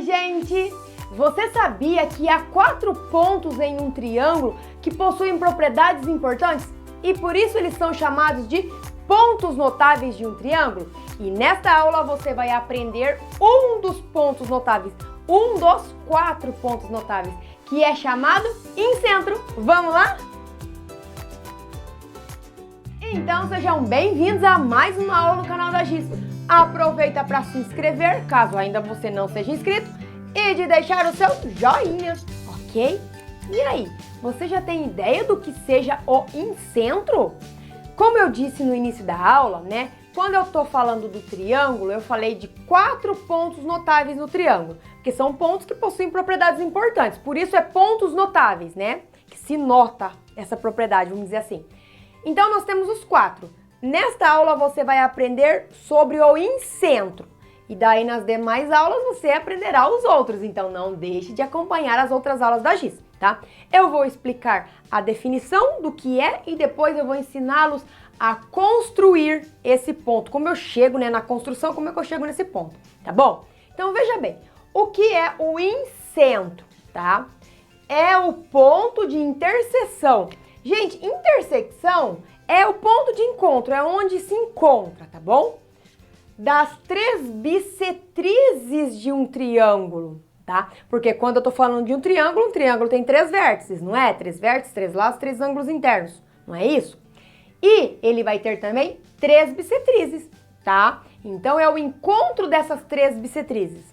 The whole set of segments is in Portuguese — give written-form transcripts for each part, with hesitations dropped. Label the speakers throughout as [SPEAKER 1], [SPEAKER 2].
[SPEAKER 1] Oi, gente! Você sabia que há 4 pontos em um triângulo que possuem propriedades importantes e por isso eles são chamados de pontos notáveis de um triângulo? E nesta aula você vai aprender um dos pontos notáveis, um dos 4 pontos notáveis, que é chamado incentro. Vamos lá? Então sejam bem-vindos a mais uma aula no canal da Giz. Aproveita para se inscrever, caso ainda você não seja inscrito, e de deixar o seu joinha, ok? E aí, você já tem ideia do que seja o incentro? Como eu disse no início da aula, né? Quando eu tô falando do triângulo, eu falei de 4 pontos notáveis no triângulo, porque são pontos que possuem propriedades importantes, por isso é pontos notáveis, né? Que se nota essa propriedade, vamos dizer assim. Então nós temos os 4. Nesta aula você vai aprender sobre o incentro. E daí nas demais aulas você aprenderá os outros. Então não deixe de acompanhar as outras aulas da Giz, tá? Eu vou explicar a definição do que é e depois eu vou ensiná-los a construir esse ponto. Como eu chego, né, na construção, como é que eu chego nesse ponto, tá bom? Então veja bem, o que é o incentro, tá? É o ponto de interseção. Gente, intersecção é o ponto de encontro, é onde se encontra, tá bom? Das 3 bissetrizes de um triângulo, tá? Porque quando eu tô falando de um triângulo tem 3 vértices, não é? 3 vértices, 3 lados, 3 ângulos internos, não é isso? E ele vai ter também 3 bissetrizes, tá? Então é o encontro dessas 3 bissetrizes.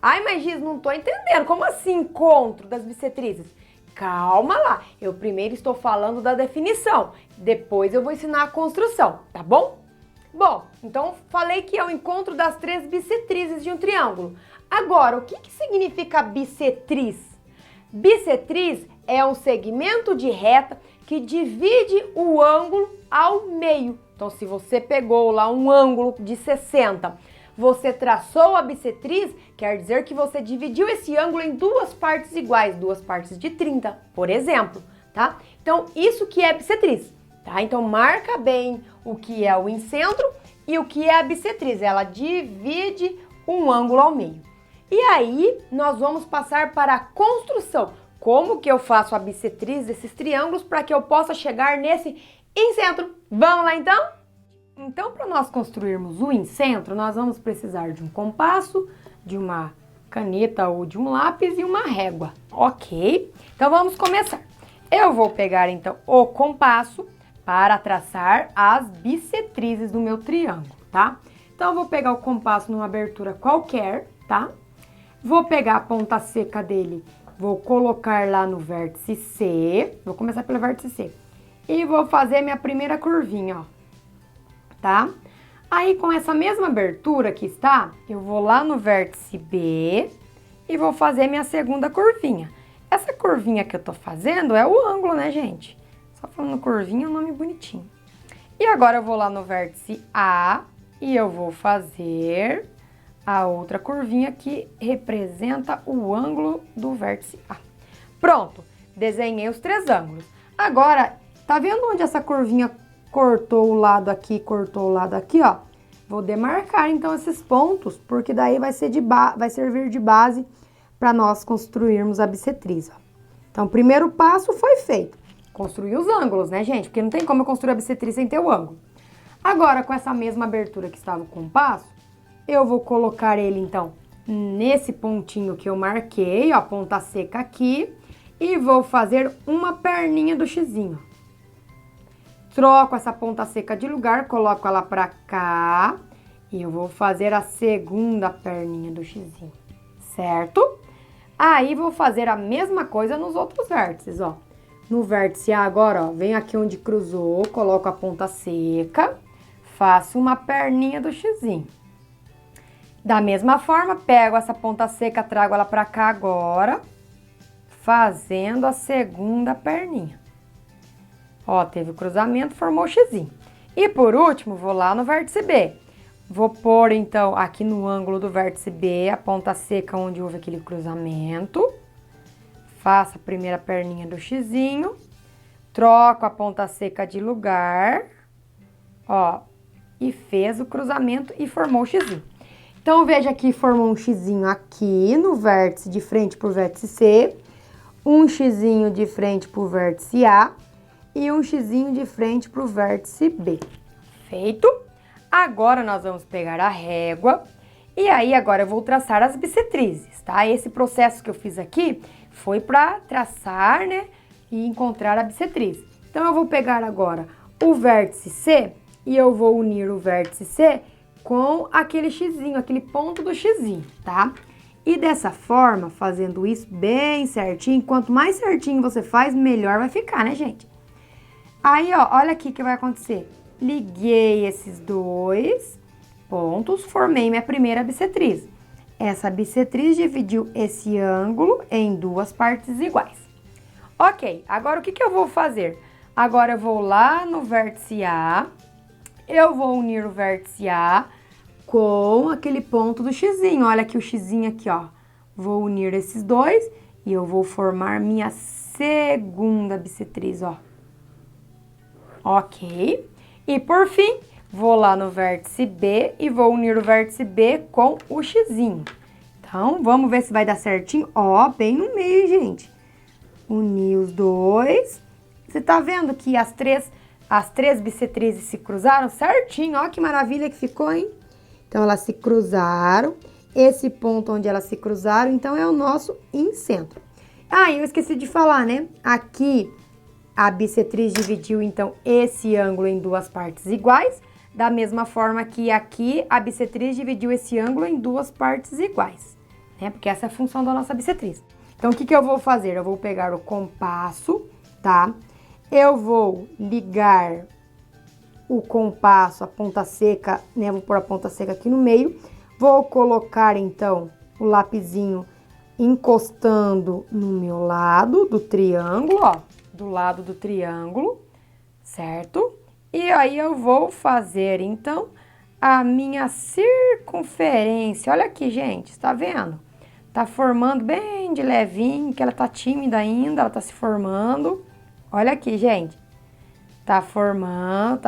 [SPEAKER 1] Ai, mas Giz, não tô entendendo, como assim encontro das bissetrizes? Calma lá, eu primeiro estou falando da definição, depois eu vou ensinar a construção, tá bom? Bom, então falei que é o encontro das 3 bissetrizes de um triângulo. Agora, o que significa bissetriz? Bissetriz é um segmento de reta que divide o ângulo ao meio. Então, se você pegou lá um ângulo de 60, você traçou a bissetriz, quer dizer que você dividiu esse ângulo em 2 partes iguais, 2 partes de 30, por exemplo, tá? Então, isso que é bissetriz, tá? Então, marca bem o que é o incentro e o que é a bissetriz. Ela divide um ângulo ao meio. E aí, nós vamos passar para a construção. Como que eu faço a bissetriz desses triângulos para que eu possa chegar nesse incentro? Vamos lá, então? Então, para nós construirmos o incentro, nós vamos precisar de um compasso, de uma caneta ou de um lápis e uma régua, ok? Então, vamos começar. Eu vou pegar, então, o compasso para traçar as bissetrizes do meu triângulo, tá? Então, eu vou pegar o compasso numa abertura qualquer, tá? Vou pegar a ponta seca dele, vou colocar lá no vértice C, vou começar pelo vértice C, e vou fazer minha primeira curvinha, ó. Tá? Aí, com essa mesma abertura que está, eu vou lá no vértice B e vou fazer minha segunda curvinha. Essa curvinha que eu tô fazendo é o ângulo, né, gente? Só falando curvinha é um nome bonitinho. E agora eu vou lá no vértice A e eu vou fazer a outra curvinha que representa o ângulo do vértice A. Pronto, desenhei os 3 ângulos. Agora, tá vendo onde essa curvinha cortou o lado aqui, cortou o lado aqui, ó? Vou demarcar, então, esses pontos, porque daí vai servir de base para nós construirmos a bissetriz, ó. Então, o primeiro passo foi feito. Construir os ângulos, né, gente? Porque não tem como eu construir a bissetriz sem ter o ângulo. Agora, com essa mesma abertura que estava o compasso, eu vou colocar ele, então, nesse pontinho que eu marquei, ó, ponta seca aqui, e vou fazer uma perninha do xizinho. Troco essa ponta seca de lugar, coloco ela pra cá e eu vou fazer a segunda perninha do xizinho, certo? Aí vou fazer a mesma coisa nos outros vértices, ó. No vértice A agora, ó, venho aqui onde cruzou, coloco a ponta seca, faço uma perninha do xizinho. Da mesma forma, pego essa ponta seca, trago ela pra cá agora, fazendo a segunda perninha. Ó, teve o cruzamento, formou o xizinho. E por último, vou lá no vértice B. Vou pôr, então, aqui no ângulo do vértice B, a ponta seca onde houve aquele cruzamento. Faço a primeira perninha do xizinho. Troco a ponta seca de lugar. Ó, e fez o cruzamento e formou o xizinho. Então, veja que formou um xizinho aqui no vértice de frente pro vértice C, um xizinho de frente pro vértice A e um xizinho de frente pro vértice B. Feito? Agora, nós vamos pegar a régua e aí agora eu vou traçar as bissetrizes, tá? Esse processo que eu fiz aqui foi para traçar, né, e encontrar a bissetriz. Então, eu vou pegar agora o vértice C e eu vou unir o vértice C com aquele xizinho, aquele ponto do xizinho, tá? E dessa forma, fazendo isso bem certinho, quanto mais certinho você faz, melhor vai ficar, né, gente? Aí, ó, olha aqui o que vai acontecer. Liguei esses dois pontos, formei minha primeira bissetriz. Essa bissetriz dividiu esse ângulo em duas partes iguais. Ok, agora o que eu vou fazer? Agora eu vou lá no vértice A, eu vou unir o vértice A com aquele ponto do xizinho. Olha aqui o xizinho aqui, ó. Vou unir esses dois e eu vou formar minha segunda bissetriz, ó. Ok. E por fim, vou lá no vértice B e vou unir o vértice B com o xizinho. Então, vamos ver se vai dar certinho. Ó, bem no meio, gente. Unir os dois. Você tá vendo que as três bissetrizes se cruzaram certinho? Ó, que maravilha que ficou, hein? Então, elas se cruzaram. Esse ponto onde elas se cruzaram, então, é o nosso incentro. Ah, eu esqueci de falar, né? Aqui, a bissetriz dividiu, então, esse ângulo em duas partes iguais. Da mesma forma que aqui, a bissetriz dividiu esse ângulo em duas partes iguais, né? Porque essa é a função da nossa bissetriz. Então, o que eu vou fazer? Eu vou pegar o compasso, tá? Eu vou ligar o compasso, a ponta seca, né? Vou pôr a ponta seca aqui no meio. Vou colocar, então, o lapisinho encostando no meu lado do triângulo, ó. Do lado do triângulo, certo? E aí, eu vou fazer, então, a minha circunferência. Olha aqui, gente, tá vendo? Tá formando bem de levinho, que ela tá tímida ainda, ela tá se formando. Olha aqui, gente. Tá formando,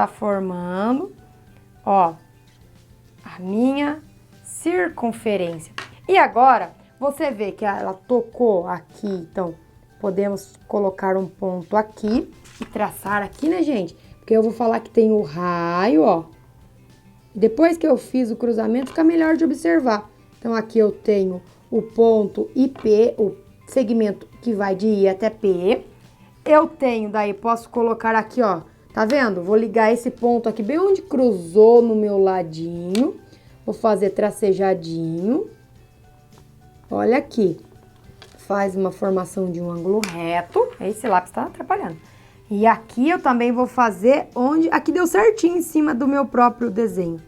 [SPEAKER 1] ó, a minha circunferência. E agora, você vê que ela tocou aqui, então, podemos colocar um ponto aqui e traçar aqui, né, gente? Porque eu vou falar que tem o raio, ó. Depois que eu fiz o cruzamento, fica melhor de observar. Então, aqui eu tenho o ponto IP, o segmento que vai de I até P. Eu tenho, daí, posso colocar aqui, ó. Tá vendo? Vou ligar esse ponto aqui bem onde cruzou no meu ladinho. Vou fazer tracejadinho. Olha aqui. Faz uma formação de um ângulo reto. Esse lápis tá atrapalhando. E aqui eu também vou fazer onde... Aqui deu certinho em cima do meu próprio desenho,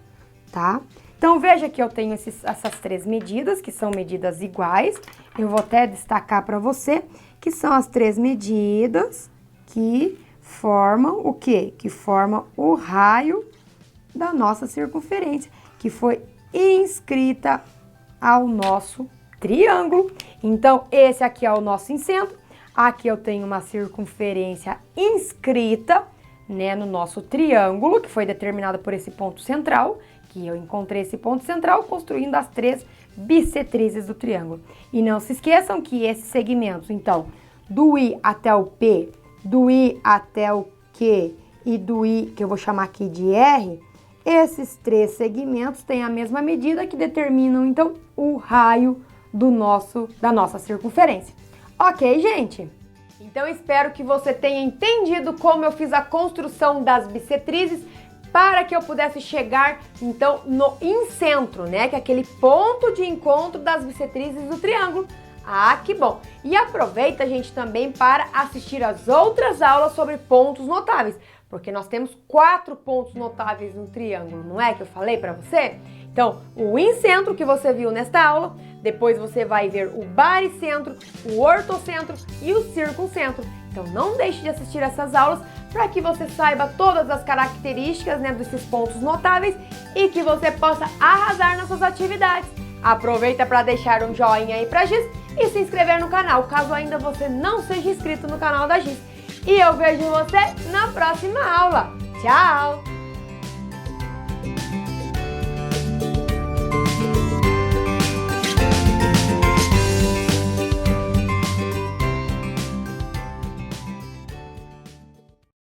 [SPEAKER 1] tá? Então, veja que eu tenho essas três medidas, que são medidas iguais. Eu vou até destacar para você que são as três medidas que formam o quê? Que formam o raio da nossa circunferência, que foi inscrita ao nosso triângulo. Então, esse aqui é o nosso incentro. Aqui eu tenho uma circunferência inscrita, né, no nosso triângulo, que foi determinada por esse ponto central, que eu encontrei esse ponto central construindo as três bissetrizes do triângulo. E não se esqueçam que esses segmentos, então, do I até o P, do I até o Q e do I, que eu vou chamar aqui de R, esses três segmentos têm a mesma medida que determinam, então, o raio da nossa circunferência. Ok, gente? Então, espero que você tenha entendido como eu fiz a construção das bissetrizes para que eu pudesse chegar, então, no incentro, né? Que é aquele ponto de encontro das bissetrizes do triângulo. Ah, que bom! E aproveita, gente, também para assistir as outras aulas sobre pontos notáveis, porque nós temos 4 pontos notáveis no triângulo, não é que eu falei para você? Então, o incentro que você viu nesta aula, depois você vai ver o baricentro, o ortocentro e o circuncentro. Então, não deixe de assistir essas aulas para que você saiba todas as características, né, desses pontos notáveis e que você possa arrasar nas suas atividades. Aproveita para deixar um joinha aí pra Giz e se inscrever no canal, caso ainda você não seja inscrito no canal da Giz. E eu vejo você na próxima aula. Tchau!